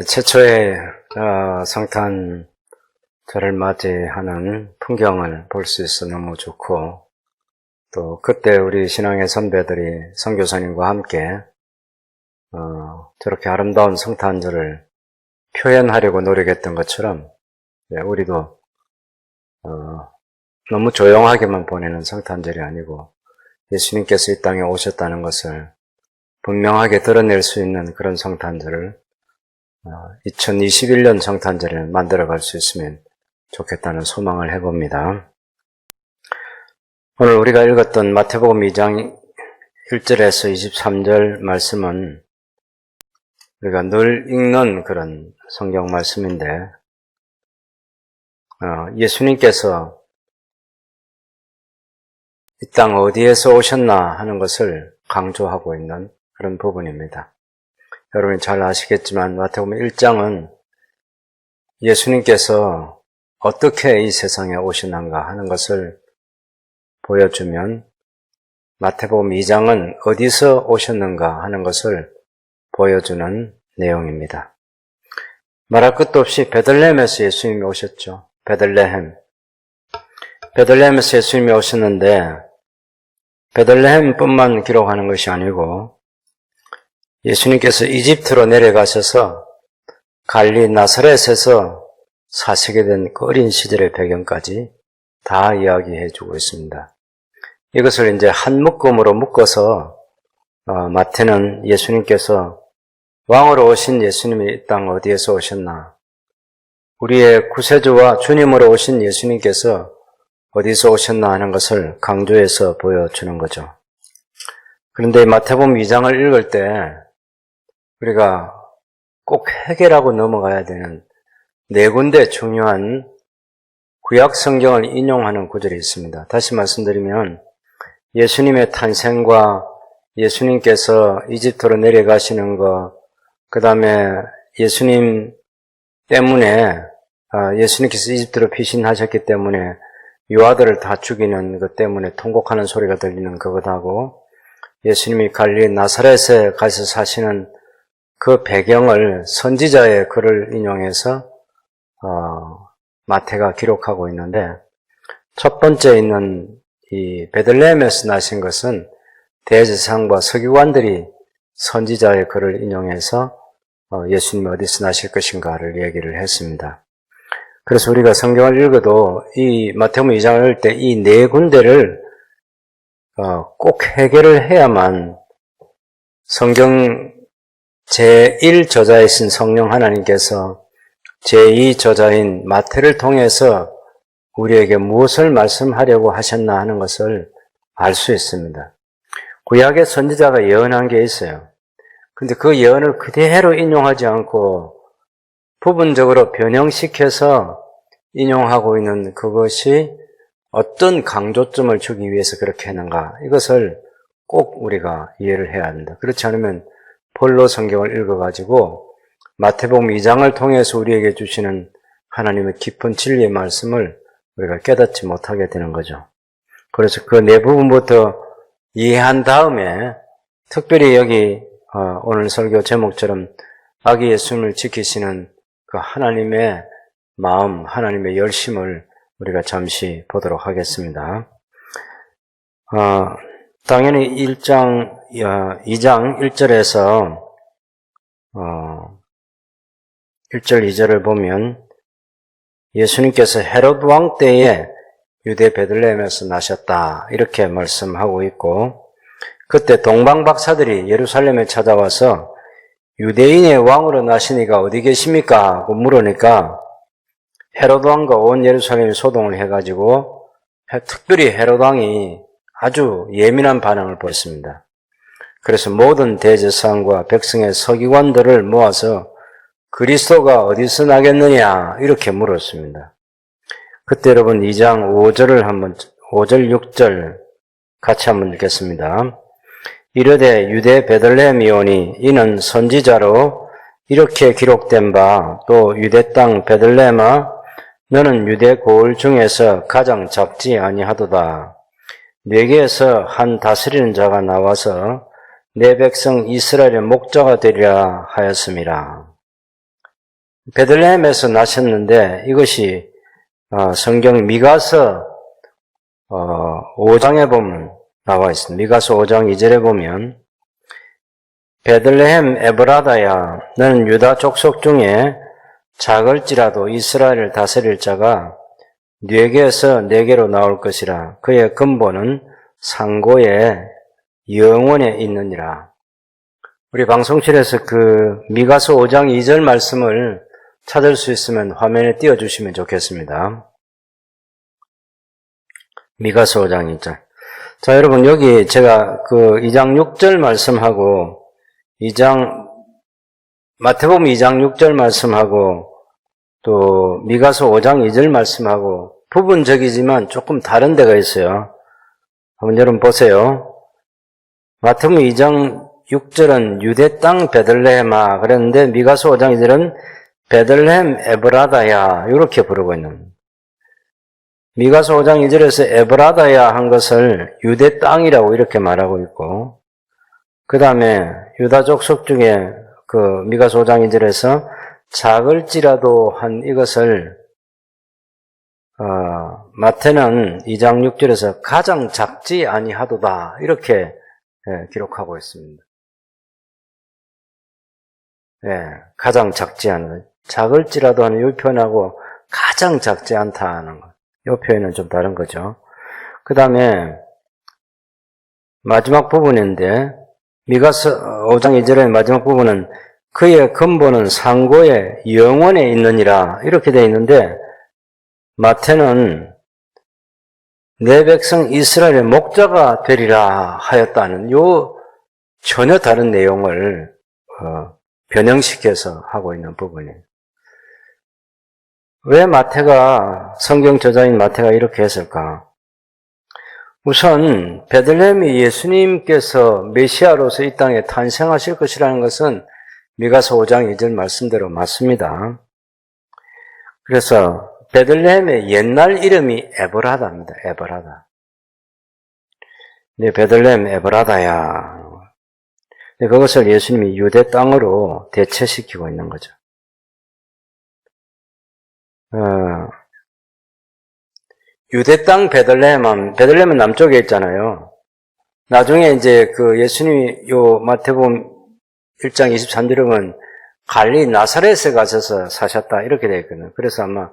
최초의 성탄절을 맞이하는 풍경을 볼 수 있어 너무 좋고, 또 그때 우리 신앙의 선배들이 선교사님과 함께 저렇게 아름다운 성탄절을 표현하려고 노력했던 것처럼 우리도 너무 조용하게만 보내는 성탄절이 아니고 예수님께서 이 땅에 오셨다는 것을 분명하게 드러낼 수 있는 그런 성탄절을 2021년 성탄절에 만들어갈 수 있으면 좋겠다는 소망을 해봅니다. 오늘 우리가 읽었던 마태복음 2장 1절에서 23절 말씀은 우리가 늘 읽는 그런 성경 말씀인데, 예수님께서 이 땅 어디에서 오셨나 하는 것을 강조하고 있는 그런 부분입니다. 여러분이 잘 아시겠지만 마태복음 1장은 예수님께서 어떻게 이 세상에 오셨는가 하는 것을 보여주면, 마태복음 2장은 어디서 오셨는가 하는 것을 보여주는 내용입니다. 말할 것도 없이 베들레헴에서 예수님이 오셨죠. 베들레헴에서 예수님이 오셨는데, 베들레헴뿐만 기록하는 것이 아니고 예수님께서 이집트로 내려가셔서 갈릴리 나사렛에서 사시게 된 그 어린 시절의 배경까지 다 이야기해 주고 있습니다. 이것을 이제 한 묶음으로 묶어서 마태는 예수님께서 왕으로 오신 예수님이 이 땅 어디에서 오셨나, 우리의 구세주와 주님으로 오신 예수님께서 어디서 오셨나 하는 것을 강조해서 보여주는 거죠. 그런데 마태복음 2장을 읽을 때 우리가 꼭 해결하고 넘어가야 되는 네 군데 중요한 구약 성경을 인용하는 구절이 있습니다. 다시 말씀드리면, 예수님의 탄생과 예수님께서 이집트로 내려가시는 것, 그 다음에 예수님 때문에 예수님께서 이집트로 피신하셨기 때문에 유아들을 다 죽이는 것 때문에 통곡하는 소리가 들리는 그것하고, 예수님이 갈릴리 나사렛에 가서 사시는 그 배경을 선지자의 글을 인용해서 마태가 기록하고 있는데, 첫 번째 있는 이 베들레헴에서 나신 것은 대제사장과 서기관들이 선지자의 글을 인용해서 예수님이 어디서 나실 것인가를 얘기를 했습니다. 그래서 우리가 성경을 읽어도 이 마태복음 2장을 읽을 때 이 네 군데를 꼭 해결을 해야만 성경 제1저자이신 성령 하나님께서 제2저자인 마태를 통해서 우리에게 무엇을 말씀하려고 하셨나 하는 것을 알 수 있습니다. 구약의 선지자가 예언한 게 있어요. 근데 그 예언을 그대로 인용하지 않고 부분적으로 변형시켜서 인용하고 있는 그것이 어떤 강조점을 주기 위해서 그렇게 했는가, 이것을 꼭 우리가 이해를 해야 합니다. 그렇지 않으면 폴로 성경을 읽어가지고 마태복음 2장을 통해서 우리에게 주시는 하나님의 깊은 진리의 말씀을 우리가 깨닫지 못하게 되는 거죠. 그래서 그 네 부분부터 이해한 다음에, 특별히 여기 오늘 설교 제목처럼 아기 예수님을 지키시는 그 하나님의 마음, 하나님의 열심을 우리가 잠시 보도록 하겠습니다. 당연히 2장 1절에서 1절 2절을 보면 예수님께서 헤롯 왕 때에 유대 베들레헴에서 나셨다, 이렇게 말씀하고 있고, 그때 동방박사들이 예루살렘에 찾아와서 유대인의 왕으로 나시니가 어디 계십니까? 하고 물으니까 헤롯 왕과 온 예루살렘이 소동을 해가지고 특별히 헤롯 왕이 아주 예민한 반응을 보였습니다. 그래서 모든 대제사장과 백성의 서기관들을 모아서 그리스도가 어디서 나겠느냐, 이렇게 물었습니다. 그때 여러분 2장 5절 6절 같이 한번 읽겠습니다. 이르되 유대 베들레헴이오니 이는 선지자로 이렇게 기록된 바, 또 유대 땅 베들레헴아 너는 유대 고을 중에서 가장 작지 아니하도다. 네게에서 한 다스리는 자가 나와서 내 백성 이스라엘의 목자가 되리라 하였음이라. 베들레헴에서 나셨는데 이것이 성경 미가서 5장에 보면 나와 있습니다. 미가서 5장 2절에 보면 베들레헴 에브라다야 너는 유다 족속 중에 작을지라도 이스라엘을 다스릴 자가 네게서 내게로 나올 것이라. 그의 근본은 상고에 영원에 있느니라. 우리 방송실에서 그 미가서 5장 2절 말씀을 찾을 수 있으면 화면에 띄워주시면 좋겠습니다. 미가서 5장 2절. 자, 여러분, 여기 제가 그 2장 6절 말씀하고, 마태복음 2장 6절 말씀하고, 또, 미가서 5장 2절 말씀하고, 부분적이지만 조금 다른 데가 있어요. 한번 여러분 보세요. 마태복음 2장 6절은 유대 땅 베들레헴아, 그랬는데, 미가서 5장 2절은 베들레헴 에브라다야, 이렇게 부르고 있는. 미가서 5장 2절에서 에브라다야 한 것을 유대 땅이라고 이렇게 말하고 있고, 그 다음에 유다 족속 중에 그 미가서 5장 2절에서 작을지라도 한 이것을 마태는 2장 6절에서 가장 작지 아니하도다 이렇게 기록하고 있습니다. 가장 작지 않은, 작을지라도 하는 이 표현하고 가장 작지 않다 하는 것. 이 표현은 좀 다른 거죠. 그 다음에 마지막 부분인데 미가서 5장 2절의 마지막 부분은 그의 근본은 상고에 영원에 있느니라 이렇게 되어 있는데 마태는 내 백성 이스라엘의 목자가 되리라 하였다는 요 전혀 다른 내용을 변형시켜서 하고 있는 부분이에요. 왜 성경 저자인 마태가 이렇게 했을까? 우선 베들레헴이 예수님께서 메시아로서 이 땅에 탄생하실 것이라는 것은 미가서 5장 2절 말씀대로 맞습니다. 그래서 베들레헴의 옛날 이름이 에브라다입니다. 에브라다. 네, 베들레헴 에브라다야. 네, 그것을 예수님이 유대 땅으로 대체시키고 있는 거죠. 유대 땅 베들레헴은 남쪽에 있잖아요. 나중에 이제 그 예수님이 요 마태복음 1장 23절에 보면 갈릴리 나사렛에 가셔서 사셨다 이렇게 되어 있거든요. 그래서 아마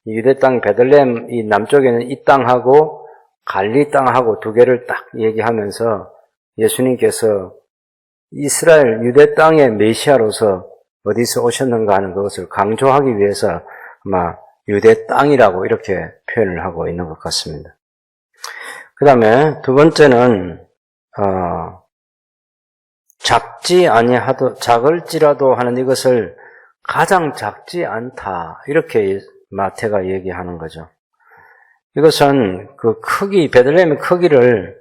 유대 땅 베들레헴 이 남쪽에는 이 땅하고 갈릴리 땅하고 두 개를 딱 얘기하면서 예수님께서 이스라엘 유대 땅의 메시아로서 어디서 오셨는가 하는 것을 강조하기 위해서 아마 유대 땅이라고 이렇게 표현을 하고 있는 것 같습니다. 그 다음에 두 번째는 작을지라도 하는 이것을 가장 작지 않다 이렇게 마태가 얘기하는 거죠. 이것은 그 크기, 베들레헴의 크기를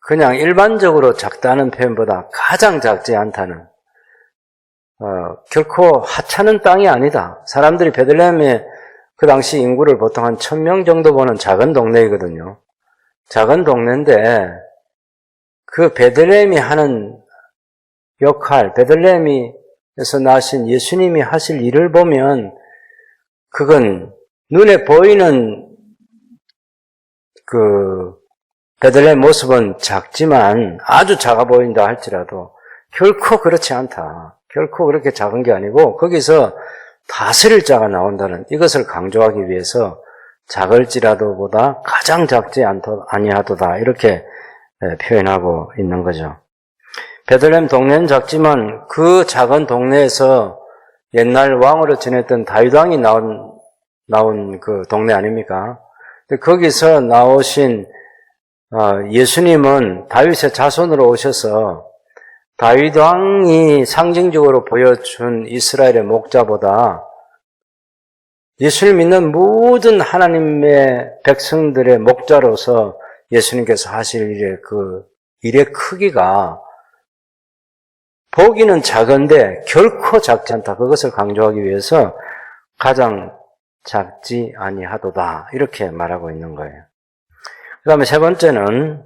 그냥 일반적으로 작다는 표현보다 가장 작지 않다는, 결코 하찮은 땅이 아니다. 사람들이 베들레헴에 그 당시 인구를 보통 한 1000명 정도 보는 작은 동네이거든요. 작은 동네인데 그 베들레헴이 하는 역할, 베들레헴에서 나신 예수님이 하실 일을 보면 그건 눈에 보이는 그 베들레헴 모습은 작지만 아주 작아 보인다 할지라도 결코 그렇지 않다. 결코 그렇게 작은 게 아니고 거기서 다스릴 자가 나온다는 이것을 강조하기 위해서 작을지라도보다 가장 작지 아니하도다 이렇게 표현하고 있는 거죠. 베들레헴 동네는 작지만 그 작은 동네에서 옛날 왕으로 지냈던 다윗 왕이 나온 그 동네 아닙니까? 거기서 나오신 예수님은 다윗의 자손으로 오셔서 다윗 왕이 상징적으로 보여준 이스라엘의 목자보다 예수를 믿는 모든 하나님의 백성들의 목자로서 예수님께서 하실 일의 크기가 보기는 작은데 결코 작지 않다. 그것을 강조하기 위해서 가장 작지 아니하도다. 이렇게 말하고 있는 거예요. 그 다음에 세 번째는,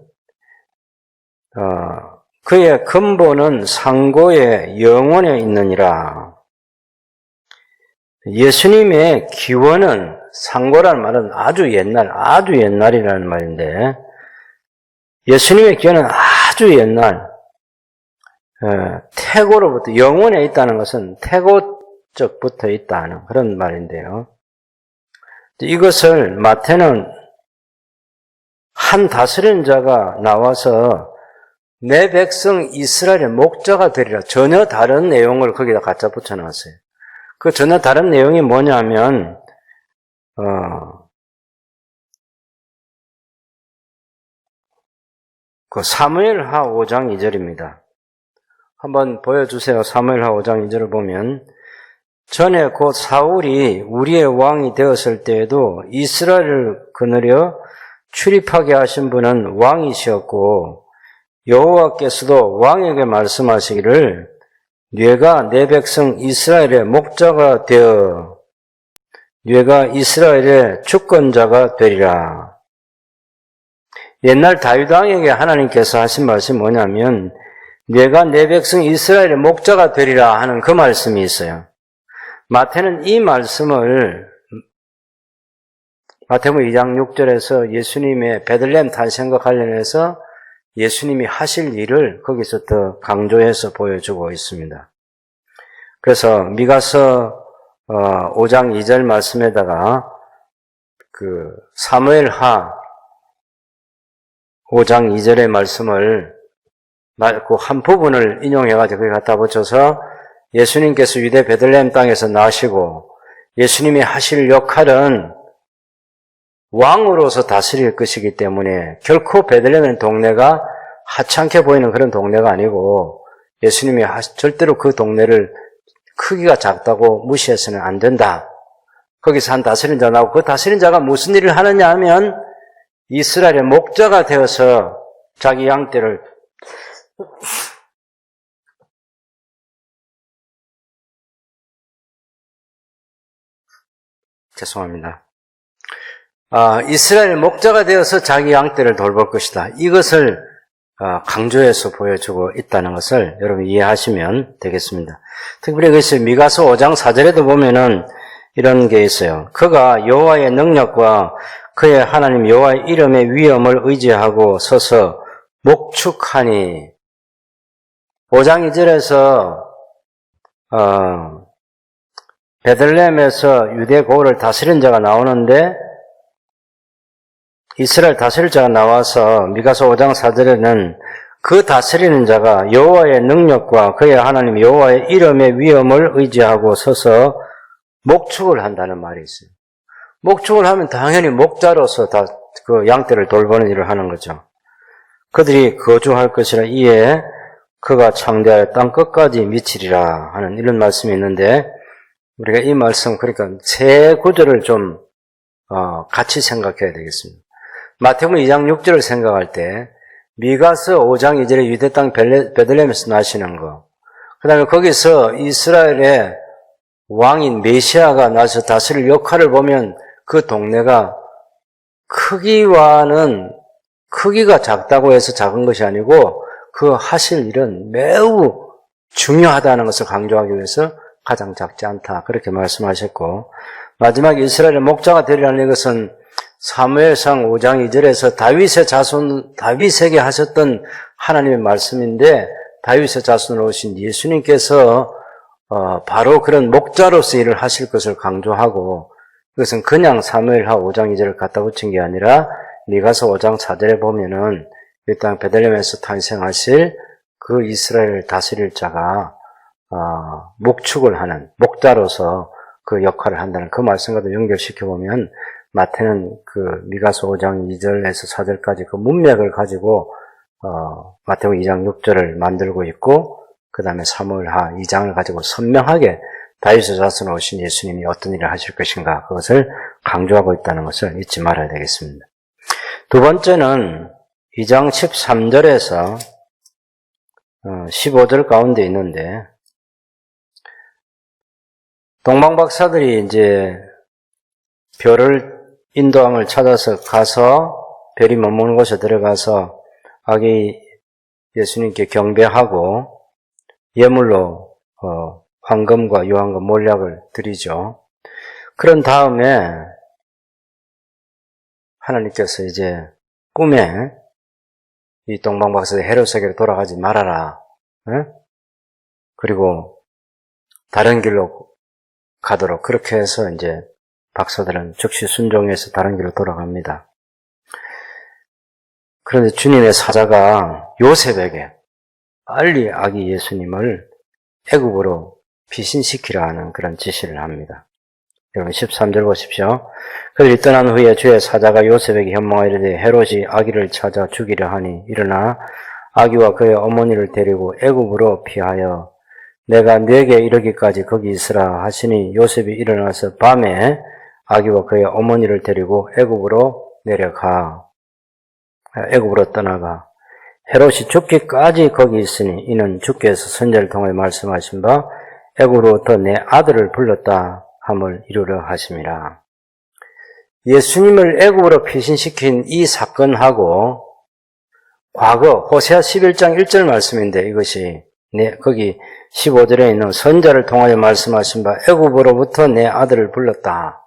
그의 근본은 상고의 영혼에 있느니라. 예수님의 기원은, 상고라는 말은 아주 옛날이라는 말인데, 예수님의 기원은 아주 옛날, 태고로부터, 영혼에 있다는 것은 태고적부터 있다는 그런 말인데요. 이것을 마태는 한 다스리는 자가 나와서 내 백성 이스라엘의 목자가 되리라. 전혀 다른 내용을 거기다 갖다 붙여놨어요. 그 전혀 다른 내용이 뭐냐면, 그 사무엘하 5장 2절입니다. 한번 보여주세요. 사무엘하 5장 2절을 보면, 전에 곧 사울이 우리의 왕이 되었을 때에도 이스라엘을 거느려 출입하게 하신 분은 왕이시었고, 여호와께서도 왕에게 말씀하시기를 네가 내 백성 이스라엘의 목자가 되어 네가 이스라엘의 주권자가 되리라. 옛날 다윗 왕에게 하나님께서 하신 말씀이 뭐냐면 네가 내 백성 이스라엘의 목자가 되리라 하는 그 말씀이 있어요. 마태는 이 말씀을 마태복음 2장 6절에서 예수님의 베들레헴 탄생과 관련해서 예수님이 하실 일을 거기서 더 강조해서 보여주고 있습니다. 그래서 미가서 5장 2절 말씀에다가 그 사무엘하 5장 2절의 말씀을 그 한 부분을 인용해가지고 거기 갖다 붙여서 예수님께서 유대 베들레헴 땅에서 나시고 예수님이 하실 역할은 왕으로서 다스릴 것이기 때문에 결코 베들레헴 동네가 하찮게 보이는 그런 동네가 아니고 예수님이 절대로 그 동네를 크기가 작다고 무시해서는 안 된다. 거기서 한 다스린 자 나오고 그 다스린 자가 무슨 일을 하느냐 하면 이스라엘의 목자가 되어서 자기 양떼를 죄송합니다. 이스라엘 목자가 되어서 자기 양떼를 돌볼 것이다. 이것을 강조해서 보여주고 있다는 것을 여러분 이해하시면 되겠습니다. 특별히 그것을 미가서 5장 4절에도 보면은 이런 게 있어요. 그가 여호와의 능력과 그의 하나님 여호와의 이름의 위엄을 의지하고 서서 목축하니 5장 2절에서 베들레헴에서 유대 고을을 다스린 자가 나오는데 이스라엘 다스릴 자가 나와서 미가서 5장 4절에는 그 다스리는 자가 여호와의 능력과 그의 하나님 여호와의 이름의 위엄을 의지하고 서서 목축을 한다는 말이 있어요. 목축을 하면 당연히 목자로서 다 그 양떼를 돌보는 일을 하는 거죠. 그들이 거주할 것이라 이에 그가 창대하여 땅 끝까지 미치리라 하는 이런 말씀이 있는데 우리가 이 말씀 그러니까 세 구절을 좀 같이 생각해야 되겠습니다. 마태복음 2장 6절을 생각할 때 미가서 5장 2절에 유대 땅 베들레헴에서 나시는 거, 그 다음에 거기서 이스라엘의 왕인 메시아가 나서 다스릴 역할을 보면 그 동네가 크기가 작다고 해서 작은 것이 아니고 그 하실 일은 매우 중요하다는 것을 강조하기 위해서 가장 작지 않다 그렇게 말씀하셨고, 마지막에 이스라엘의 목자가 되리라는 것은 사무엘상 5장 2절에서 다윗에게 하셨던 하나님의 말씀인데 다윗의 자손으로 오신 예수님께서 바로 그런 목자로서 일을 하실 것을 강조하고, 그것은 그냥 사무엘하 5장 2절을 갖다 붙인 게 아니라 미가서 5장 4절에 보면은 이 땅 베들레헴에서 탄생하실 그 이스라엘을 다스릴 자가 목축을 하는 목자로서 그 역할을 한다는 그 말씀과도 연결시켜 보면 마태는 그 미가서 5장 2절에서 4절까지 그 문맥을 가지고 마태복음 2장 6절을 만들고 있고, 그 다음에 사무엘하 2장을 가지고 선명하게 다윗의 자손으로 오신 예수님이 어떤 일을 하실 것인가 그것을 강조하고 있다는 것을 잊지 말아야 되겠습니다. 두 번째는 2장 13절에서 15절 가운데 있는데 동방박사들이 이제 별을 인도함을 찾아서 가서 별이 머무는 곳에 들어가서 아기 예수님께 경배하고 예물로 황금과 유황과 몰약을 드리죠. 그런 다음에 하나님께서 이제 꿈에 이 동방박사의 헤롯에게로 돌아가지 말아라. 그리고 다른 길로 가도록 그렇게 해서 이제 박사들은 즉시 순종해서 다른 길로 돌아갑니다. 그런데 주님의 사자가 요셉에게 빨리 아기 예수님을 애굽으로 피신시키라 하는 그런 지시를 합니다. 여러분 13절 보십시오. 그들이 떠난 후에 주의 사자가 요셉에게 현몽하이르되 헤롯이 아기를 찾아 죽이려 하니 일어나 아기와 그의 어머니를 데리고 애굽으로 피하여 내가 네게 이르기까지 거기 있으라 하시니 요셉이 일어나서 밤에 아기와 그의 어머니를 데리고 애굽으로 떠나가 헤롯이 죽기까지 거기 있으니 이는 주께서 선지자를 통해 말씀하신 바 애굽으로부터 내 아들을 불렀다 함을 이루려 하심이라. 예수님을 애굽으로 피신시킨 이 사건하고 과거 호세아 11장 1절 말씀인데 이것이 거기 15절에 있는 선지자를 통하여 말씀하신 바 애굽으로부터 내 아들을 불렀다.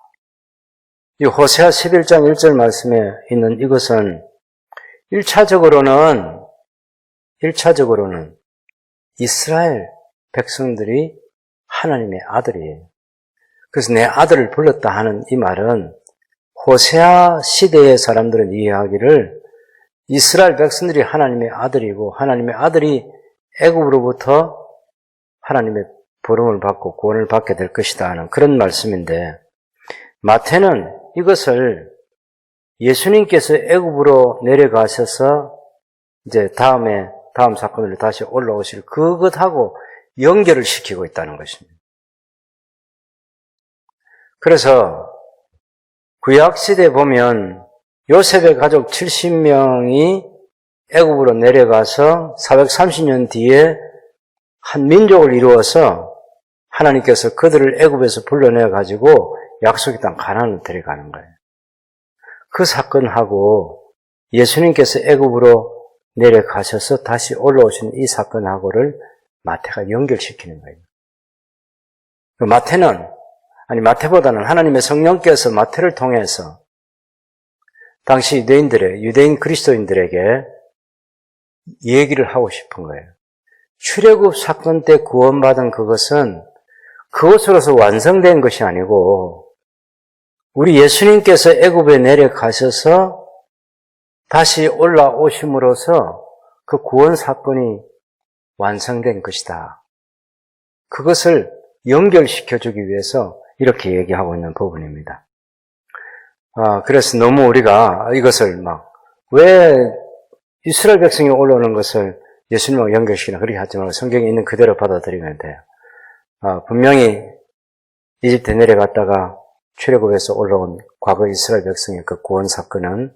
이 호세아 11장 1절 말씀에 있는 이것은 1차적으로는 이스라엘 백성들이 하나님의 아들이에요. 그래서 내 아들을 불렀다 하는 이 말은 호세아 시대의 사람들은 이해하기를 이스라엘 백성들이 하나님의 아들이고 하나님의 아들이 애굽으로부터 하나님의 부름을 받고 구원을 받게 될 것이다 하는 그런 말씀인데 마태는 이것을 예수님께서 애굽으로 내려가셔서 이제 다음 사건으로 다시 올라오실 그것하고 연결을 시키고 있다는 것입니다. 그래서 구약시대에 보면 요셉의 가족 70명이 애굽으로 내려가서 430년 뒤에 한 민족을 이루어서 하나님께서 그들을 애굽에서 불러내가지고 약속의 땅 가나안으로 데려가는 거예요. 그 사건하고 예수님께서 애굽으로 내려가셔서 다시 올라오신 이 사건하고를 마태가 연결시키는 거예요. 마태보다는 하나님의 성령께서 마태를 통해서 당시 유대인 그리스도인들에게 얘기를 하고 싶은 거예요. 출애굽 사건 때 구원받은 그것으로서 완성된 것이 아니고 우리 예수님께서 애굽에 내려가셔서 다시 올라오심으로써 그 구원 사건이 완성된 것이다. 그것을 연결시켜주기 위해서 이렇게 얘기하고 있는 부분입니다. 그래서 너무 우리가 이것을 왜 이스라엘 백성이 올라오는 것을 예수님하고 연결시키나 그렇게 하지 말고 성경에 있는 그대로 받아들이면 돼요. 분명히 이집트에 내려갔다가 출애굽에서 올라온 과거 이스라엘 백성의 그 구원 사건은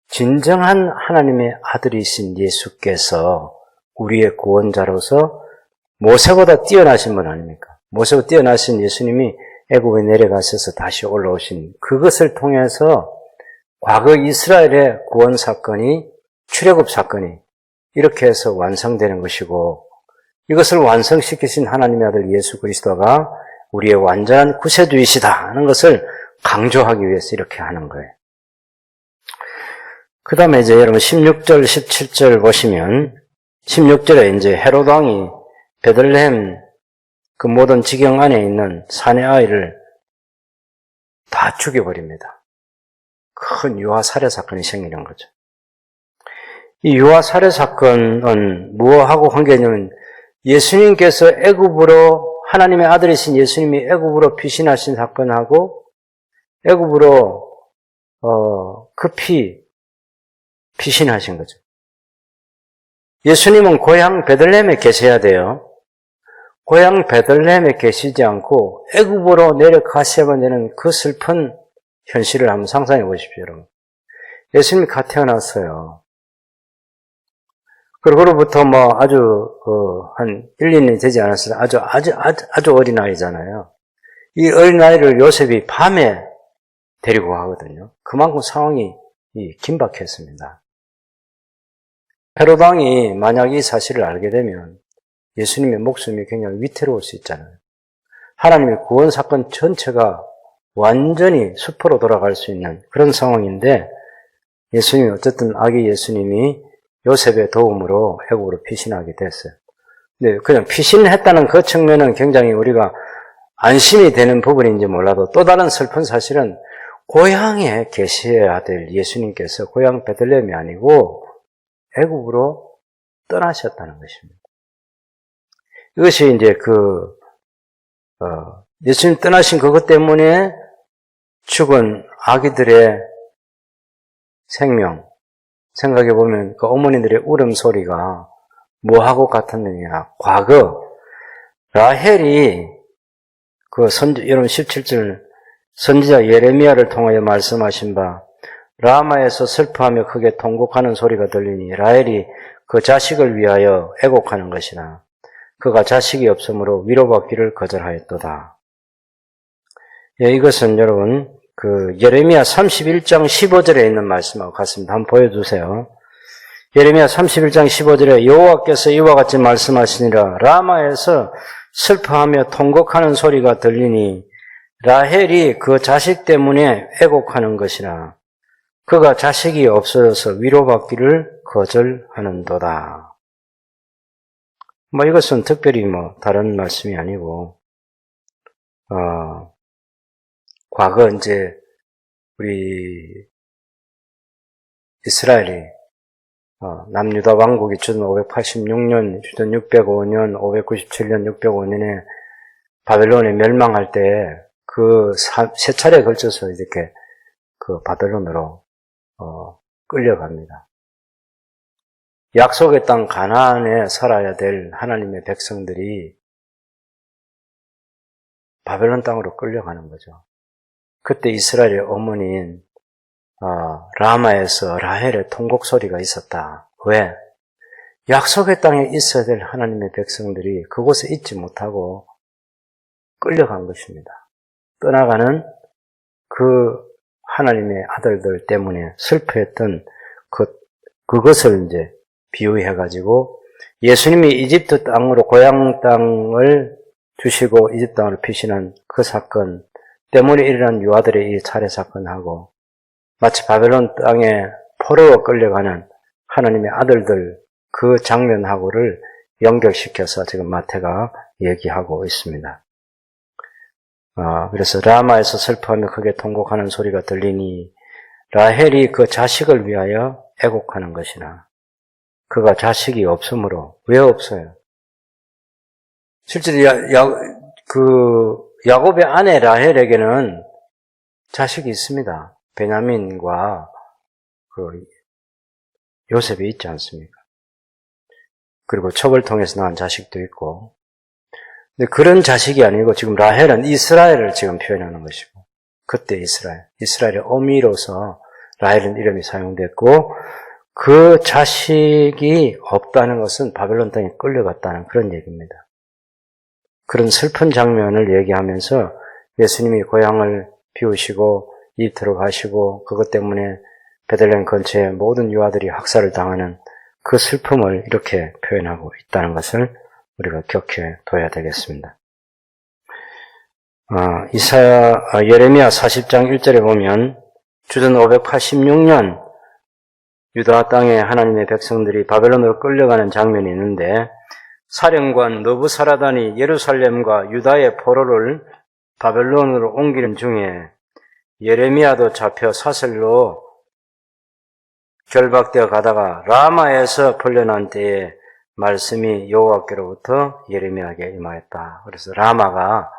진정한 하나님의 아들이신 예수께서 우리의 구원자로서 모세보다 뛰어나신 분 아닙니까? 모세보다 뛰어나신 예수님이 애굽에 내려가셔서 다시 올라오신 그것을 통해서 과거 이스라엘의 구원 사건이 출애굽 사건이 이렇게 해서 완성되는 것이고 이것을 완성시키신 하나님의 아들 예수 그리스도가 우리의 완전한 구세주이시다 하는 것을 강조하기 위해서 이렇게 하는 거예요. 그 다음에 이제 여러분 16절, 17절 보시면 16절에 이제 헤롯 왕이 베들레헴 그 모든 지경 안에 있는 사내 아이를 다 죽여버립니다. 큰 유아 살해 사건이 생기는 거죠. 이 유아 살해 사건은 무엇하고 관계냐면 예수님께서 애굽으로 하나님의 아들이신 예수님이 애굽으로 피신하신 사건하고 애굽으로 급히 피신하신 거죠. 예수님은 고향 베들레헴에 계셔야 돼요. 고향 베들레헴에 계시지 않고 애굽으로 내려가셔야만 되는 그 슬픈 현실을 한번 상상해 보십시오, 여러분. 예수님이 갓 태어났어요. 그로부터 한 1, 2년이 되지 않았어요. 아주 어린 아이잖아요. 이 어린 아이를 요셉이 밤에 데리고 가거든요. 그만큼 상황이 긴박했습니다. 헤롯 왕이 만약 이 사실을 알게 되면 예수님의 목숨이 굉장히 위태로울 수 있잖아요. 하나님의 구원 사건 전체가 완전히 수포로 돌아갈 수 있는 그런 상황인데 예수님이 어쨌든 아기 예수님이 요셉의 도움으로 애국으로 피신하게 됐어요. 근데 그냥 피신했다는 그 측면은 굉장히 우리가 안심이 되는 부분인지 몰라도 또 다른 슬픈 사실은 고향에 계셔야 될 예수님께서 고향 베들레헴이 아니고 애국으로 떠나셨다는 것입니다. 이것이 이제 예수님 떠나신 그것 때문에 죽은 아기들의 생명, 생각해보면 그 어머니들의 울음소리가 뭐하고 같았느냐. 과거, 라헬이 여러분 17절 선지자 예레미야를 통하여 말씀하신 바, 라마에서 슬퍼하며 크게 통곡하는 소리가 들리니 라헬이 그 자식을 위하여 애곡하는 것이나 그가 자식이 없으므로 위로받기를 거절하였도다. 예, 이것은 여러분 예레미야 31장 15절에 있는 말씀하고 같습니다. 한번 보여주세요. 예레미야 31장 15절에 여호와께서 이와 같이 말씀하시니라. 라마에서 슬퍼하며 통곡하는 소리가 들리니 라헬이 그 자식 때문에 애곡하는 것이나 그가 자식이 없어져서 위로받기를 거절하는도다. 이것은 특별히 다른 말씀이 아니고 과거 이제 우리 이스라엘이 남유다 왕국이 주전 586년, 주전 605년, 597년, 605년에 바벨론에 멸망할 때 그 세 차례에 걸쳐서 이렇게 바벨론으로 끌려갑니다. 약속의 땅 가나안에 살아야 될 하나님의 백성들이 바벨론 땅으로 끌려가는 거죠. 그때 이스라엘의 어머니인 라마에서 라헬의 통곡 소리가 있었다. 왜? 약속의 땅에 있어야 될 하나님의 백성들이 그곳에 있지 못하고 끌려간 것입니다. 떠나가는 그 하나님의 아들들 때문에 슬퍼했던 그것을 이제 비유해가지고 예수님이 이집트 땅으로 고향 땅을 주시고 이집트 땅으로 피신한 그 사건 때문에 일어난 유아들의 이 차례 사건하고 마치 바벨론 땅에 포로로 끌려가는 하나님의 아들들 그 장면하고를 연결시켜서 지금 마태가 얘기하고 있습니다. 그래서 라마에서 슬퍼하며 크게 통곡하는 소리가 들리니 라헬이 그 자식을 위하여 애곡하는 것이나 그가 자식이 없으므로. 왜 없어요? 실제로 야곱의 아내 라헬에게는 자식이 있습니다. 베냐민과 요셉이 있지 않습니까? 그리고 첩을 통해서 낳은 자식도 있고. 근데 그런 자식이 아니고 지금 라헬은 이스라엘을 지금 표현하는 것이고, 그때 이스라엘의 어미로서 라헬은 이름이 사용됐고, 그 자식이 없다는 것은 바벨론 땅에 끌려갔다는 그런 얘기입니다. 그런 슬픈 장면을 얘기하면서 예수님이 고향을 비우시고 이집트로 가시고 그것 때문에 베들레헴 근처에 모든 유아들이 학살을 당하는 그 슬픔을 이렇게 표현하고 있다는 것을 우리가 기억해 둬야 되겠습니다. 예레미야 40장 1절에 보면 주전 586년 유다 땅에 하나님의 백성들이 바벨론으로 끌려가는 장면이 있는데 사령관 느부사라단이 예루살렘과 유다의 포로를 바벨론으로 옮기는 중에 예레미야도 잡혀 사슬로 결박되어 가다가 라마에서 풀려난 때에 말씀이 여호와께로부터 예레미야에게 임하였다. 그래서 라마가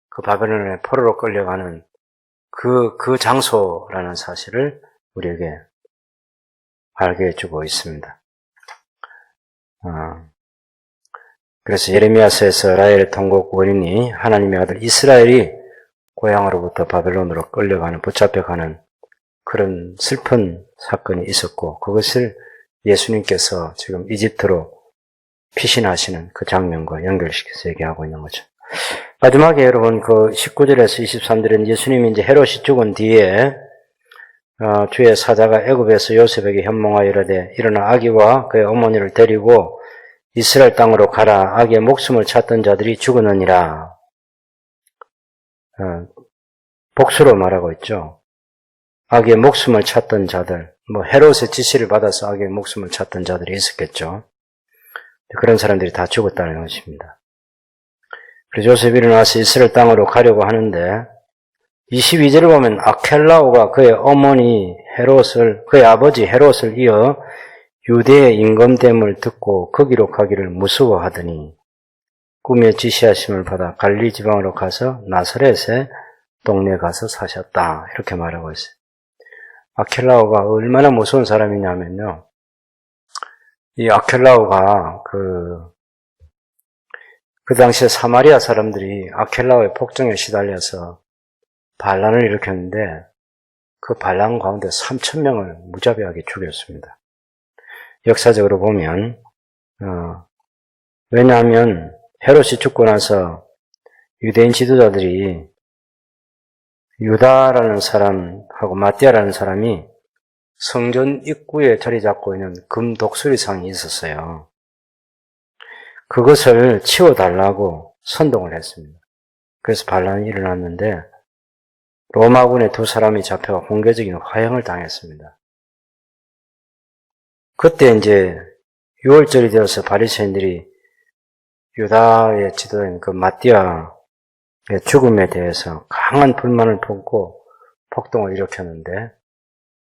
그 바벨론의 포로로 끌려가는 그 장소라는 사실을 우리에게 알게 해주고 있습니다. 그래서 예레미야서에서 라헬의 통곡 원인이 하나님의 아들 이스라엘이 고향으로부터 바벨론으로 끌려가는, 붙잡혀가는 그런 슬픈 사건이 있었고, 그것을 예수님께서 지금 이집트로 피신하시는 그 장면과 연결시켜서 얘기하고 있는 거죠. 마지막에 여러분 19절에서 23절은 예수님이 이제 헤롯이 죽은 뒤에 주의 사자가 애굽에서 요셉에게 현몽하여 이르되 일어나 아기와 그의 어머니를 데리고 이스라엘 땅으로 가라. 아기의 목숨을 찾던 자들이 죽었느니라. 복수로 말하고 있죠. 아기의 목숨을 찾던 자들, 헤롯의 지시를 받아서 아기의 목숨을 찾던 자들이 있었겠죠. 그런 사람들이 다 죽었다는 것입니다. 그래서 요셉이 일어나서 이스라엘 땅으로 가려고 하는데 22절을 보면 아켈라오가 그의 어머니 헤롯을, 그의 아버지 헤롯을 이어 유대의 임금됨을 듣고 거기로 가기를 무서워하더니 꿈에 지시하심을 받아 갈릴리 지방으로 가서 나사렛의 동네에 가서 사셨다. 이렇게 말하고 있어요. 아켈라오가 얼마나 무서운 사람이냐면요. 이 아켈라오가 그 당시에 사마리아 사람들이 아켈라오의 폭정에 시달려서 반란을 일으켰는데 그 반란 가운데 3,000명을 무자비하게 죽였습니다. 역사적으로 보면 왜냐하면 헤롯이 죽고 나서 유대인 지도자들이 유다라는 사람하고 마띠아라는 사람이 성전 입구에 자리 잡고 있는 금 독수리상이 있었어요. 그것을 치워달라고 선동을 했습니다. 그래서 반란이 일어났는데 로마군의 두 사람이 잡혀가 공개적인 화형을 당했습니다. 그때 이제 6월절이 되어서 바리새인들이 유다의 지도인 그 마띠아의 죽음에 대해서 강한 불만을 품고 폭동을 일으켰는데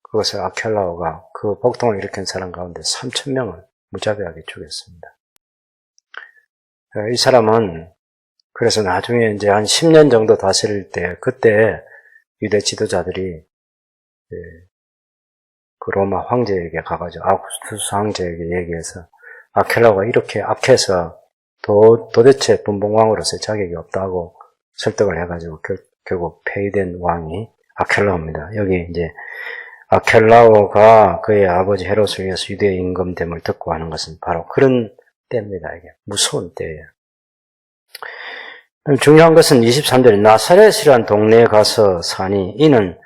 그것을 아켈라오가 그 폭동을 일으킨 사람 가운데 3,000명을 무자비하게 죽였습니다. 이 사람은 그래서 나중에 이제 한 10년 정도 다스릴 때 그때 유대 지도자들이 그 로마 황제에게 가가지고 아우구스투스 황제에게 얘기해서 아켈라오가 이렇게 악해서 도대체 분봉왕으로서의 자격이 없다고 설득을 해가지고 결국 폐위된 왕이 아켈라오입니다. 여기 이제 아켈라오가 그의 아버지 헤롯을 위해서 유대의 임금됨을 듣고 하는 것은 바로 그런 때입니다. 이게 무서운 때예요. 중요한 것은 23절에 나사렛이란 동네에 가서 사니 이는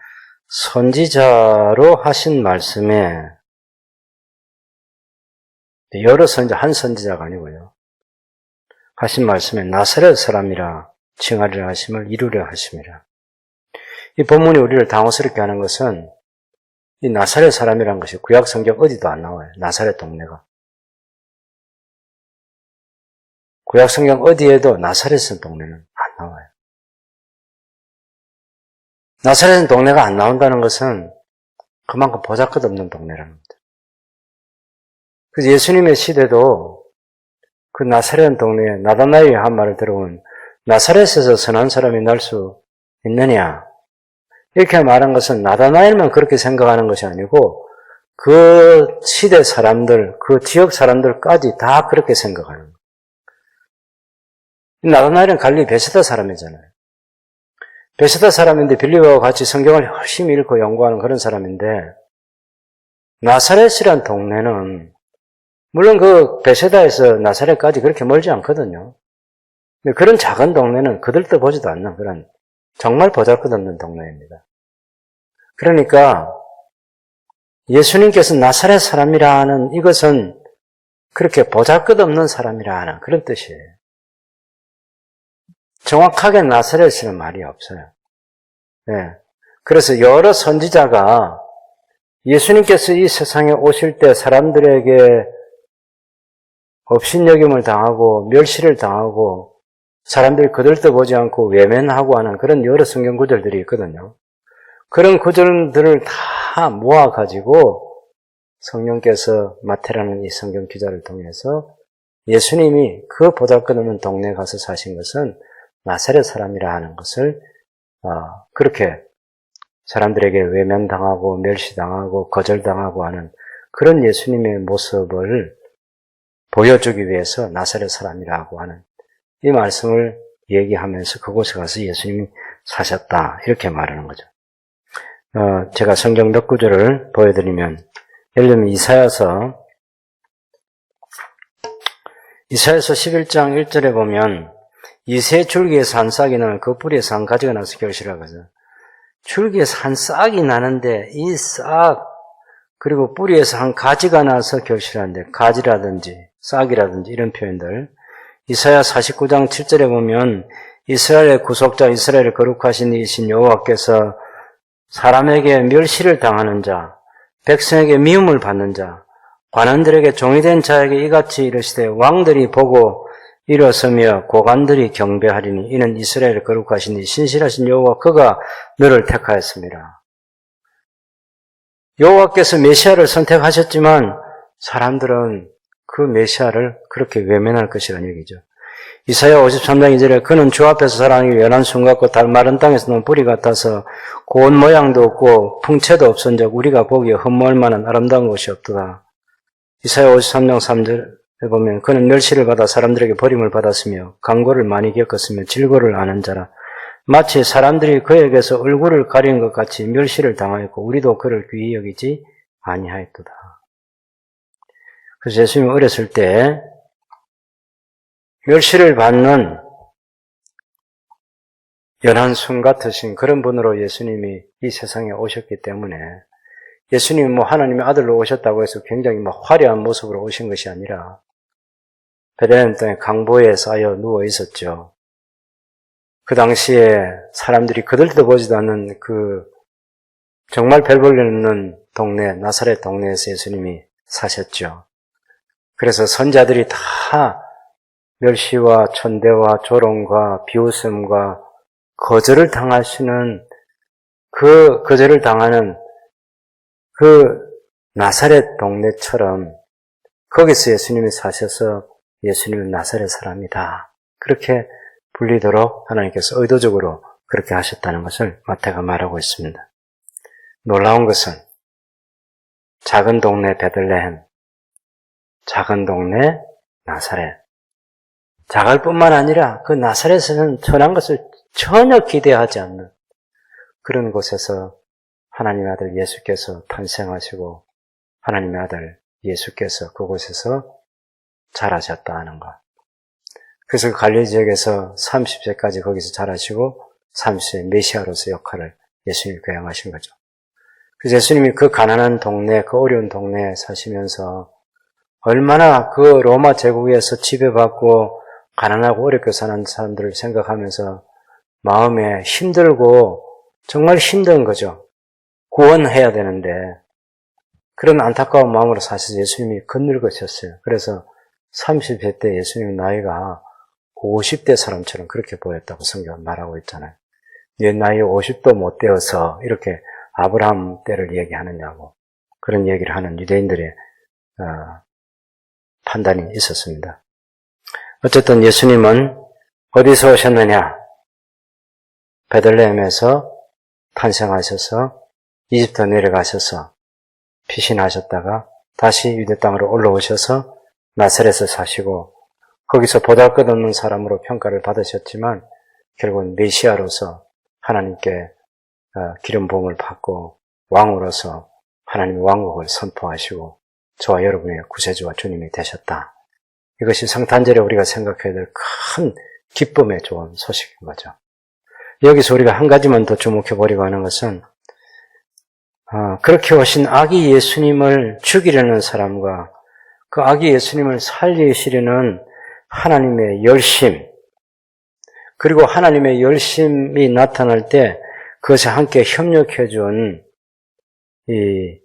선지자로 하신 말씀에 여러 선지자, 한 선지자가 아니고요. 하신 말씀에 나사렛 사람이라 칭하리라 하심을 이루려 하심이라. 이 본문이 우리를 당황스럽게 하는 것은 이 나사렛 사람이라는 것이 구약 성경 어디도 안 나와요. 나사렛 동네가. 구약 성경 어디에도 나사렛 동네는 안 나와요. 나사렛 동네가 안 나온다는 것은 그만큼 보잘것없는 동네라는 겁니다. 그래서 예수님의 시대도 그 나사렛 동네에 나다나엘이 한 말을 들어보면 나사렛에서 선한 사람이 날 수 있느냐? 이렇게 말한 것은 나다나엘만 그렇게 생각하는 것이 아니고 그 시대 사람들, 그 지역 사람들까지 다 그렇게 생각하는 거예요. 나다나엘은 갈릴리 베세다 사람이잖아요. 베세다 사람인데 빌립보와 같이 성경을 열심히 읽고 연구하는 그런 사람인데 나사렛이란 동네는 물론 그 베세다에서 나사렛까지 그렇게 멀지 않거든요. 근데 그런 작은 동네는 그들도 보지도 않는 그런 정말 보잘것없는 동네입니다. 그러니까 예수님께서 나사렛 사람이라는 이것은 그렇게 보잘것없는 사람이라는 그런 뜻이에요. 정확하게 나사렛이라는 말이 없어요. 네. 그래서 여러 선지자가 예수님께서 이 세상에 오실 때 사람들에게 업신여김을 당하고 멸시를 당하고 사람들이 그들도 보지 않고 외면하고 하는 그런 여러 성경 구절들이 있거든요. 그런 구절들을 다 모아가지고 성령께서 마태라는 이 성경 기자를 통해서 예수님이 그 보잘것없는 동네에 가서 사신 것은 나사렛 사람이라 하는 것을 그렇게 사람들에게 외면당하고 멸시당하고 거절당하고 하는 그런 예수님의 모습을 보여주기 위해서 나사렛 사람이라고 하는 이 말씀을 얘기하면서 그곳에 가서 예수님이 사셨다 이렇게 말하는 거죠. 제가 성경 몇 구절을 보여드리면 예를 들면 이사야서 11장 1절에 보면 이 새 줄기에서 한 싹이 나면 그 뿌리에서 한 가지가 나서 결실하거든. 줄기에서 한 싹이 나는데 이 싹, 그리고 뿌리에서 한 가지가 나서 결실하는데 가지라든지 싹이라든지 이런 표현들. 이사야 49장 7절에 보면 이스라엘의 구속자, 이스라엘의 거룩하신 이신 여호와께서 사람에게 멸시를 당하는 자, 백성에게 미움을 받는 자, 관원들에게 종이 된 자에게 이같이 이르시되 왕들이 보고 일어서며 고관들이 경배하리니 이는 이스라엘의 거룩하신 이 신실하신 여호와 그가 너를 택하였습니다. 여호와께서 메시아를 선택하셨지만 사람들은 그 메시아를 그렇게 외면할 것이라는 얘기죠. 이사야 53장 2절에 그는 주 앞에서 자라나기 연한 순 같고 달 마른 땅에서 놓은 뿌리 같아서 고운 모양도 없고 풍채도 없은즉 우리가 보기에 흠모할 만한 아름다운 것이 없도다. 이사야 53장 3절에 보면 그는 멸시를 받아 사람들에게 버림을 받았으며 강고를 많이 겪었으며 질고를 아는 자라. 마치 사람들이 그에게서 얼굴을 가리는 것 같이 멸시를 당하였고 우리도 그를 귀히 여기지 아니하였도다. 그래서 예수님이 어렸을 때 멸시를 받는 연한 순 같으신 그런 분으로 예수님이 이 세상에 오셨기 때문에 예수님이 하나님의 아들로 오셨다고 해서 굉장히 화려한 모습으로 오신 것이 아니라 베들레헴 땅에 강보에 쌓여 누워 있었죠. 그 당시에 사람들이 거들떠 보지도 않는 그 정말 별 볼 일 없는 동네, 나사렛 동네에서 예수님이 사셨죠. 그래서 선자들이 다 멸시와 천대와 조롱과 비웃음과 거절을 당하시는 그 거절을 당하는 그 나사렛 동네처럼 거기서 예수님이 사셔서 예수님은 나사렛 사람이다. 그렇게 불리도록 하나님께서 의도적으로 그렇게 하셨다는 것을 마태가 말하고 있습니다. 놀라운 것은 작은 동네 베들레헴, 작은 동네 나사렛. 작을 뿐만 아니라 그 나사렛에는 천한 것을 전혀 기대하지 않는 그런 곳에서 하나님의 아들 예수께서 탄생하시고 하나님의 아들 예수께서 그곳에서 자라셨다 하는 것. 그래서 갈릴리 지역에서 30세까지 거기서 자라시고 30세 메시아로서 역할을 예수님이 수행하신 거죠. 그래서 예수님이 그 가난한 동네, 그 어려운 동네에 사시면서 얼마나 그 로마 제국에서 지배받고 가난하고 어렵게 사는 사람들을 생각하면서 마음에 힘들고 정말 힘든 거죠. 구원해야 되는데 그런 안타까운 마음으로 사실 예수님이 건늙으셨어요. 그래서 30세 때 예수님 나이가 50대 사람처럼 그렇게 보였다고 성경은 말하고 있잖아요. 내 나이 50도 못 되어서 이렇게 아브라함 때를 얘기하느냐고 그런 얘기를 하는 유대인들의 판단이 있었습니다. 어쨌든 예수님은 어디서 오셨느냐? 베들레헴에서 탄생하셔서 이집트 내려가셔서 피신하셨다가 다시 유대 땅으로 올라오셔서 나사렛에 사시고 거기서 보잘것없는 사람으로 평가를 받으셨지만 결국은 메시아로서 하나님께 기름 부음을 받고 왕으로서 하나님의 왕국을 선포하시고 저와 여러분의 구세주와 주님이 되셨다. 이것이 성탄절에 우리가 생각해야 될 큰 기쁨의 좋은 소식인 거죠. 여기서 우리가 한 가지만 더 주목해 보려고 하는 것은 그렇게 오신 아기 예수님을 죽이려는 사람과 그 아기 예수님을 살리시려는 하나님의 열심, 그리고 하나님의 열심이 나타날 때 그것에 함께 협력해 준 이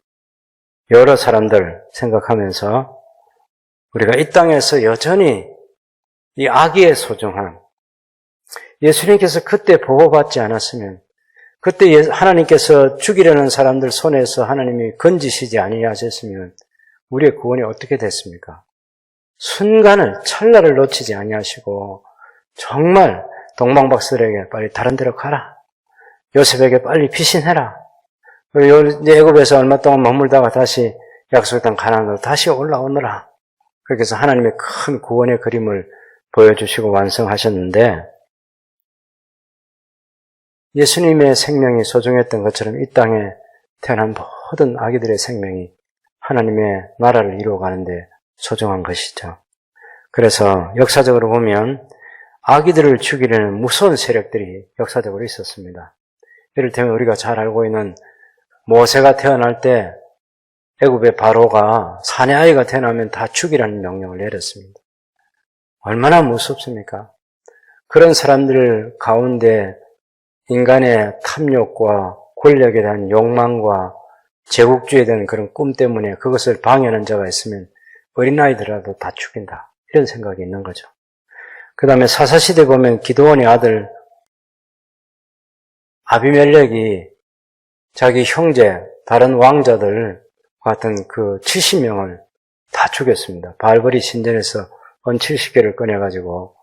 여러 사람들 생각하면서 우리가 이 땅에서 여전히 이 아기의 소중함, 예수님께서 그때 보호받지 않았으면, 그때 하나님께서 죽이려는 사람들 손에서 하나님이 건지시지 아니하셨으면 우리의 구원이 어떻게 됐습니까? 순간을, 찰나를 놓치지 아니하시고 정말 동방박사들에게 빨리 다른 데로 가라. 요셉에게 빨리 피신해라. 애굽에서 얼마 동안 머물다가 다시 약속의 땅 가나안으로 다시 올라오느라. 그렇게 해서 하나님의 큰 구원의 그림을 보여주시고 완성하셨는데 예수님의 생명이 소중했던 것처럼 이 땅에 태어난 모든 아기들의 생명이 하나님의 나라를 이루어가는데 소중한 것이죠. 그래서 역사적으로 보면 아기들을 죽이려는 무서운 세력들이 역사적으로 있었습니다. 이를테면 우리가 잘 알고 있는 모세가 태어날 때 애굽의 바로가 사내 아이가 태어나면 다 죽이라는 명령을 내렸습니다. 얼마나 무섭습니까? 그런 사람들 가운데 인간의 탐욕과 권력에 대한 욕망과 제국주의에 대한 그런 꿈 때문에 그것을 방해하는 자가 있으면 어린아이들이라도 다 죽인다. 이런 생각이 있는 거죠. 그 다음에 사사시대 보면 기드온의 아들 아비멜렉이 자기 형제, 다른 왕자들 같은 그 70명을 다 죽였습니다. 바알버리 신전에서 은 70개를 꺼내가지고,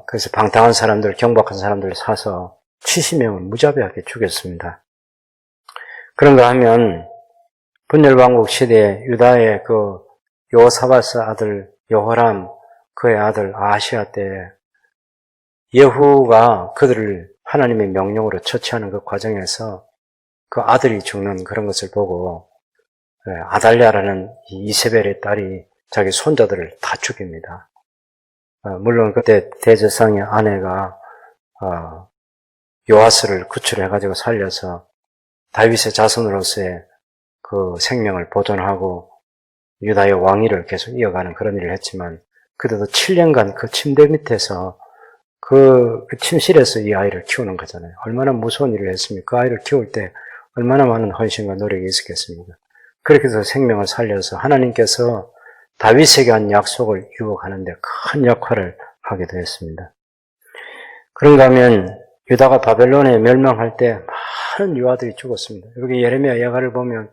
그래서 방탕한 사람들, 경박한 사람들을 사서 70명을 무자비하게 죽였습니다. 그런가 하면, 분열왕국 시대에 유다의 그 요사바스 아들 여호람, 그의 아들 아하시아 때 예후가 그들을 하나님의 명령으로 처치하는 그 과정에서 그 아들이 죽는 그런 것을 보고 아달랴라는 이세벨의 딸이 자기 손자들을 다 죽입니다. 물론 그때 대제사장의 아내가 요아스를 구출해가지고 살려서 다윗의 자손으로서의 그 생명을 보존하고 유다의 왕위를 계속 이어가는 그런 일을 했지만 그래도 7년간 그 침대 밑에서 그 침실에서 이 아이를 키우는 거잖아요. 얼마나 무서운 일을 했습니까? 그 아이를 키울 때 얼마나 많은 헌신과 노력이 있었겠습니까? 그렇게 해서 생명을 살려서 하나님께서 다윗에게 한 약속을 유혹하는데 큰 역할을 하게 되었습니다. 그런가 하면 유다가 바벨론에 멸망할 때 많은 유아들이 죽었습니다. 여기 예레미야 예가를 보면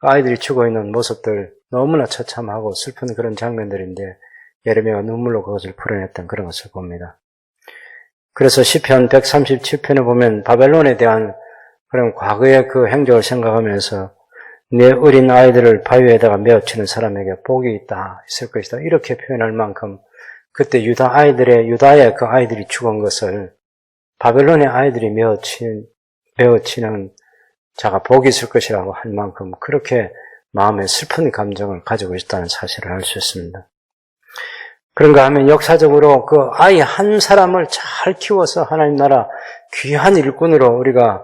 아이들이 죽어있는 모습들 너무나 처참하고 슬픈 그런 장면들인데 예레미야가 눈물로 그것을 풀어냈던 그런 것을 봅니다. 그래서 시편 137편에 보면 바벨론에 대한 그런 과거의 그 행적을 생각하면서 내 어린 아이들을 바위에다가 메어치는 사람에게 복이 있을 것이다. 이렇게 표현할 만큼 그때 유다의 그 아이들이 죽은 것을 바벨론의 아이들이 메어치는 자가 복이 있을 것이라고 할 만큼 그렇게 마음에 슬픈 감정을 가지고 있다는 사실을 알 수 있습니다. 그런가 하면 역사적으로 그 아이 한 사람을 잘 키워서 하나님 나라 귀한 일꾼으로 우리가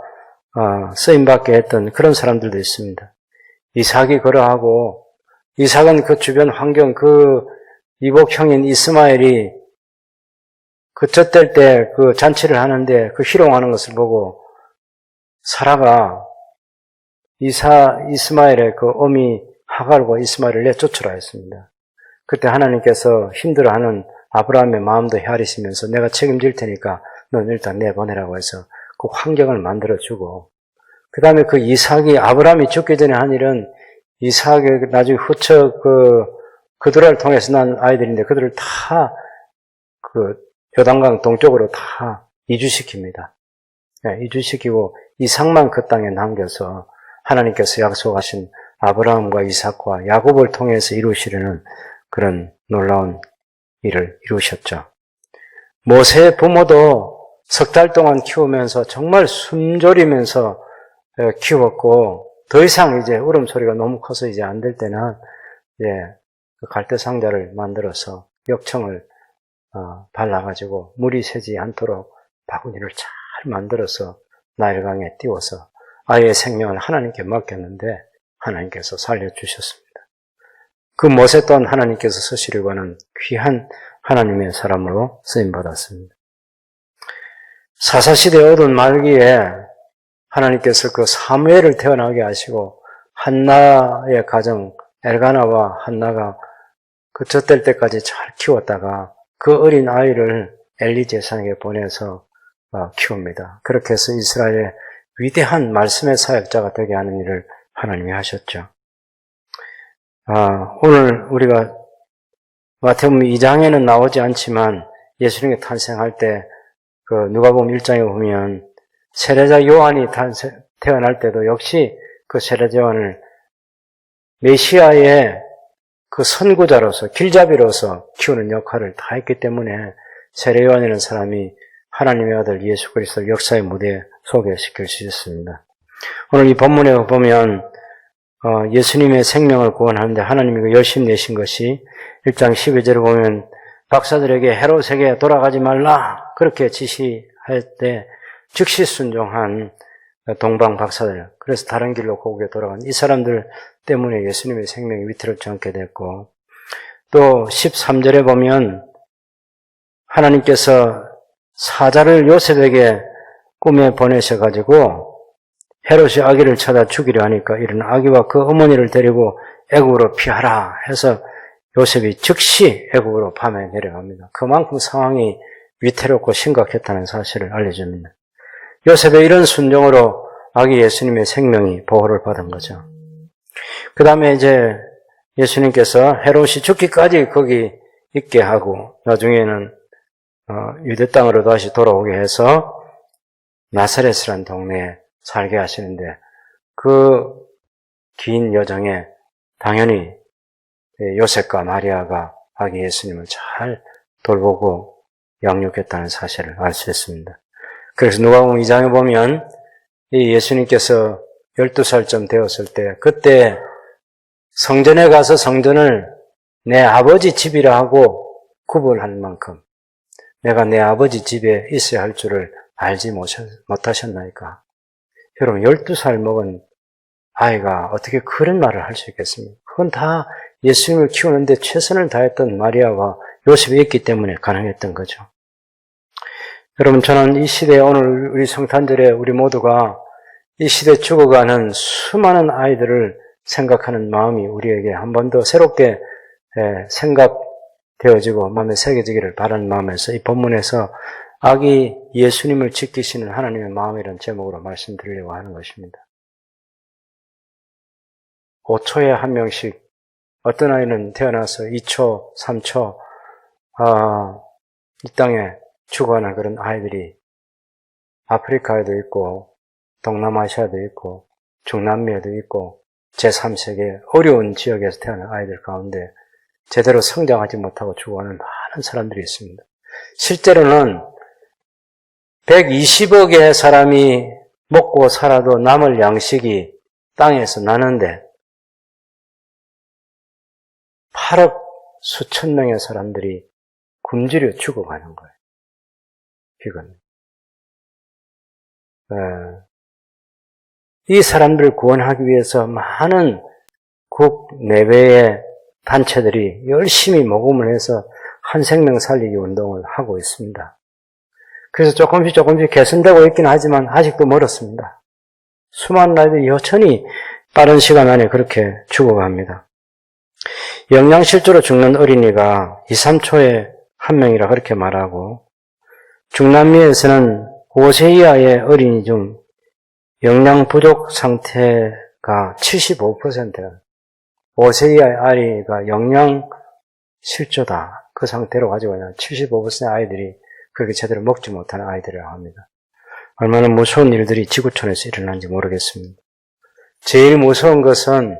쓰임받게 했던 그런 사람들도 있습니다. 이삭이 그러하고 이삭은 그 주변 환경 그 이복형인 이스마엘이 그 젖될 때 그 잔치를 하는데 그 희롱하는 것을 보고 사라가 이스마엘의 그 어미 하갈과 이스마엘을 내쫓으라 했습니다. 그때 하나님께서 힘들어하는 아브라함의 마음도 헤아리시면서 내가 책임질 테니까 넌 일단 내보내라고 해서 그 환경을 만들어주고 그 다음에 그 이삭이 아브라함이 죽기 전에 한 일은 이삭이 나중에 후처 그들을 통해서 난 아이들인데 그들을 다 그 요단강 동쪽으로 다 이주시킵니다. 이주시키고 이삭만 그 땅에 남겨서 하나님께서 약속하신 아브라함과 이삭과 야곱을 통해서 이루시려는 그런 놀라운 일을 이루셨죠. 모세의 부모도 석 달 동안 키우면서 정말 숨졸이면서 키웠고 더 이상 이제 울음소리가 너무 커서 이제 안 될 때는 그 갈대 상자를 만들어서 역청을 발라가지고 물이 새지 않도록 바구니를 잘 만들어서 나일강에 띄워서 아이의 생명을 하나님께 맡겼는데 하나님께서 살려주셨습니다. 그 모세 또한 하나님께서 쓰시려고 하는 귀한 하나님의 사람으로 쓰임받았습니다. 사사시대 어두운 말기에 하나님께서 그 사무엘을 태어나게 하시고 한나의 가정 엘가나와 한나가 그 젖될 때까지 잘 키웠다가 그 어린 아이를 엘리 제사장에게 보내서 키웁니다. 그렇게 해서 이스라엘의 위대한 말씀의 사역자가 되게 하는 일을 하나님이 하셨죠. 오늘 우리가 마태복음 2장에는 나오지 않지만 예수님이 탄생할 때 그 누가복음 1장에 보면 세례자 요한이 태어날 때도 역시 그 세례자 요한을 메시아의 그 선구자로서 길잡이로서 키우는 역할을 다 했기 때문에 세례 요한이라는 사람이 하나님의 아들 예수 그리스도를 역사의 무대에 소개시킬 수 있습니다. 오늘 이 본문에 보면 예수님의 생명을 구원하는데 하나님이 열심히 내신 것이 1장 12절을 보면 박사들에게 헤롯에게 돌아가지 말라 그렇게 지시할 때 즉시 순종한 동방 박사들, 그래서 다른 길로 고국에 돌아간 이 사람들 때문에 예수님의 생명이 위태롭지 않게 됐고, 또 13절에 보면 하나님께서 사자를 요셉에게 꿈에 보내셔가지고 헤롯이 아기를 찾아 죽이려 하니까 이런 아기와 그 어머니를 데리고 애국으로 피하라 해서 요셉이 즉시 애국으로 밤에 내려갑니다. 그만큼 상황이 위태롭고 심각했다는 사실을 알려줍니다. 요셉의 이런 순종으로 아기 예수님의 생명이 보호를 받은 거죠. 그 다음에 이제 예수님께서 헤롯이 죽기까지 거기 있게 하고 나중에는 유대 땅으로 다시 돌아오게 해서 나사렛이라는 동네에 살게 하시는데 그 긴 여정에 당연히 요셉과 마리아가 아기 예수님을 잘 돌보고 양육했다는 사실을 알 수 있습니다. 그래서 누가복음 2장에 보면 이 예수님께서 12살쯤 되었을 때 그때 성전에 가서 성전을 내 아버지 집이라 하고 구분할 만큼 내가 내 아버지 집에 있어야 할 줄을 알지 못하셨나이까. 여러분 12살 먹은 아이가 어떻게 그런 말을 할 수 있겠습니까? 그건 다 예수님을 키우는데 최선을 다했던 마리아와 요셉이 있기 때문에 가능했던 거죠. 여러분 저는 이 시대에 오늘 우리 성탄절에 우리 모두가 이 시대에 죽어가는 수많은 아이들을 생각하는 마음이 우리에게 한 번 더 새롭게 생각되어지고 마음에 새겨지기를 바라는 마음에서 이 본문에서 아기 예수님을 지키시는 하나님의 마음이라는 제목으로 말씀드리려고 하는 것입니다. 5초에 한 명씩 어떤 아이는 태어나서 2초, 3초 이 땅에 죽어가는 그런 아이들이 아프리카에도 있고 동남아시아도 있고 중남미에도 있고 제3세계 어려운 지역에서 태어난 아이들 가운데 제대로 성장하지 못하고 죽어가는 많은 사람들이 있습니다. 실제로는 120억의 사람이 먹고 살아도 남을 양식이 땅에서 나는데 8억 수천 명의 사람들이 굶주려 죽어가는 거예요. 이건. 이 사람들을 구원하기 위해서 많은 국내외의 단체들이 열심히 모금을 해서 한 생명 살리기 운동을 하고 있습니다. 그래서 조금씩 개선되고 있긴 하지만 아직도 멀었습니다. 수많은 아이들이 여전히 빠른 시간 안에 그렇게 죽어갑니다. 영양실조로 죽는 어린이가 2, 3초에 한 명이라 그렇게 말하고 중남미에서는 5세 이하의 어린이 중 영양 부족 상태가 75%야. 5세 이하의 아이가 영양 실조다. 그 상태로 가지고 있는 75%의 아이들이 그렇게 제대로 먹지 못하는 아이들이라고 합니다. 얼마나 무서운 일들이 지구촌에서 일어나는지 모르겠습니다. 제일 무서운 것은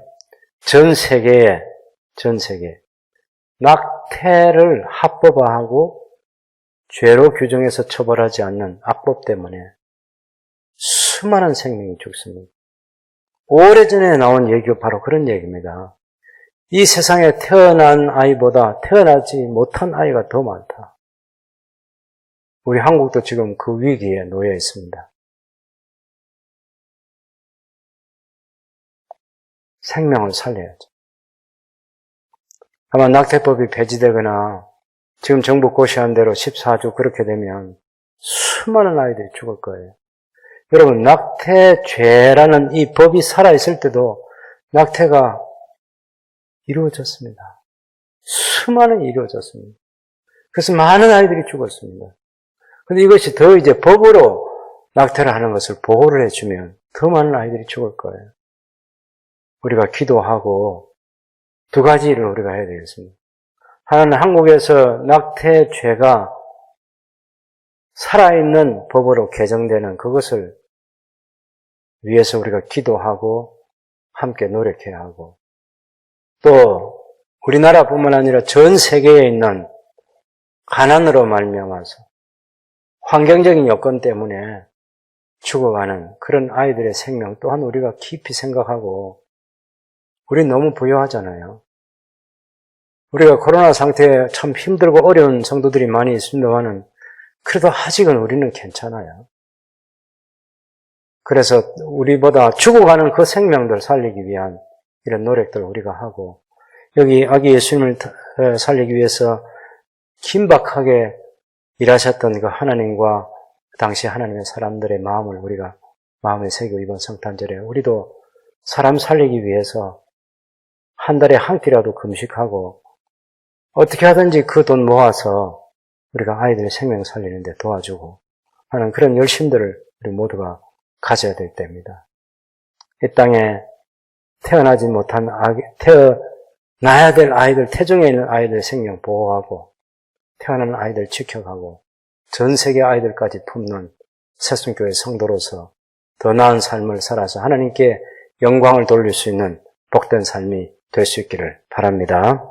전 세계에 낙태를 합법화하고 죄로 규정해서 처벌하지 않는 악법 때문에 수많은 생명이 죽습니다. 오래전에 나온 얘기가 바로 그런 얘기입니다. 이 세상에 태어난 아이보다 태어나지 못한 아이가 더 많다. 우리 한국도 지금 그 위기에 놓여 있습니다. 생명을 살려야죠. 아마 낙태법이 폐지되거나 지금 정부 고시한 대로 14주 그렇게 되면 수많은 아이들이 죽을 거예요. 여러분, 낙태죄라는 이 법이 살아있을 때도 낙태가 이루어졌습니다. 수많은 이루어졌습니다. 그래서 많은 아이들이 죽었습니다. 근데 이것이 더 이제 법으로 낙태를 하는 것을 보호를 해주면 더 많은 아이들이 죽을 거예요. 우리가 기도하고 두 가지 일을 우리가 해야 되겠습니다. 하나는 한국에서 낙태죄가 살아있는 법으로 개정되는 그것을 위해서 우리가 기도하고 함께 노력해야 하고 또 우리나라뿐만 아니라 전 세계에 있는 가난으로 말미암아서 환경적인 여건 때문에 죽어가는 그런 아이들의 생명 또한 우리가 깊이 생각하고 우리 너무 부유하잖아요. 우리가 코로나 상태에 참 힘들고 어려운 성도들이 많이 있습니다만은 그래도 아직은 우리는 괜찮아요. 그래서 우리보다 죽어가는 그 생명들 살리기 위한 이런 노력들을 우리가 하고, 여기 아기 예수님을 살리기 위해서 긴박하게 일하셨던 그 하나님과 당시 하나님의 사람들의 마음을 우리가 마음에 새기고 이번 성탄절에 우리도 사람 살리기 위해서 한 달에 한 끼라도 금식하고 어떻게 하든지 그 돈 모아서 우리가 아이들의 생명 살리는데 도와주고 하는 그런 열심들을 우리 모두가 가져야 될 때입니다. 이 땅에 태어나지 못한 태어나야 될 아이들, 태중에 있는 아이들 생명 보호하고 태어나는 아이들 지켜가고 전 세계 아이들까지 품는 새순교회 성도로서 더 나은 삶을 살아서 하나님께 영광을 돌릴 수 있는 복된 삶이 될 수 있기를 바랍니다.